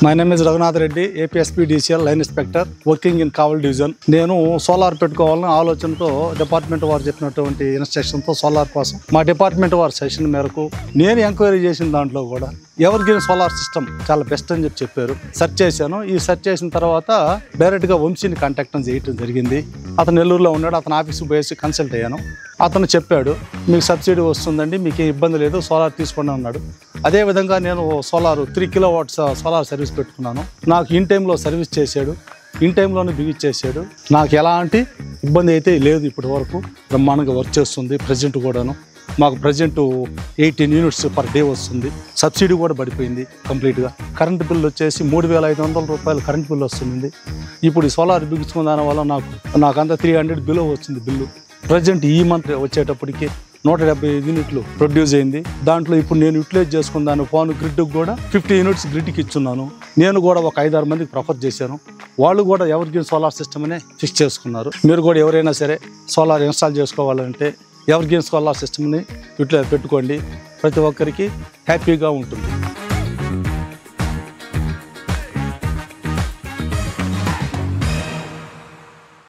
My name is Raghunath Reddy, APSPDCL Line Inspector, working in Kaval Division. నేను solar పెట్టుకోవాలని ఆలోచనతో department వారు చెప్పినటువంటి ఇన్స్ట్రక్షన్తో సోలార్ కోసం మా డిపార్ట్మెంట్ వారి సెషన్ మేరకు నేను ఎంక్వైరీ చేసిన దాంట్లో కూడా ఎవర్ గ్రీన్ సోలార్ సిస్టమ్ చాలా బెస్ట్ అని చెప్పారు. సెర్చ్ చేశాను. ఈ సెర్చ్ చేసిన తర్వాత డైరెక్ట్గా వంశీని కాంటాక్ట్ చేయడం జరిగింది. అతను నెల్లూరులో ఉన్నాడు. అతను ఆఫీస్కి పోయేసి కన్సల్ట్ అయ్యాను. అతను చెప్పాడు మీకు సబ్సిడీ వస్తుందండి, మీకు ఏ ఇబ్బంది లేదు, సోలార్ తీసుకోండి అన్నాడు. అదేవిధంగా నేను సోలార్ 3 కిలోవాట్స్ సోలార్ సర్వీస్ పెట్టుకున్నాను. నాకు ఇన్ టైంలో సర్వీస్ చేశాడు, ఇన్ టైంలోనే బిగించేసాడు. నాకు ఎలాంటి ఇబ్బంది అయితే లేదు. ఇప్పటి వరకు బ్రహ్మాండంగా వర్క్ చేస్తుంది. ప్రజెంట్ కూడాను మాకు ప్రజెంట్ 18 యూనిట్స్ పర్ డే వస్తుంది. సబ్సిడీ కూడా పడిపోయింది కంప్లీట్గా. కరెంట్ బిల్ వచ్చేసి 3,500 రూపాయలు కరెంట్ బిల్ వస్తుంది. ఇప్పుడు ఈ సోలార్ బిగించుకున్న దానివల్ల నాకంతా 300 బిలో వచ్చింది బిల్లు. ప్రజెంట్ ఈ మంత్ వచ్చేటప్పటికి 170 యూనిట్లు ప్రొడ్యూస్ అయింది. దాంట్లో ఇప్పుడు నేను యూటిలైజ్ చేసుకున్నాను. ఫోన్ గ్రిడ్కి కూడా 50 యూనిట్స్ గ్రిడ్కి ఇచ్చున్నాను. నేను కూడా ఒక 5-6 మందికి ప్రపోజ్ చేశాను. వాళ్ళు కూడా ఎవర్ గ్రీన్ సోలార్ సిస్టమ్ అనే ఫిక్స్ చేసుకున్నారు. మీరు కూడా ఎవరైనా సరే సోలార్ ఇన్స్టాల్ చేసుకోవాలంటే ఎవర్ గ్రీన్ సోలార్ సిస్టమ్ని యూటిలైజ్ పెట్టుకోండి. ప్రతి ఒక్కరికి హ్యాపీగా ఉంటుంది.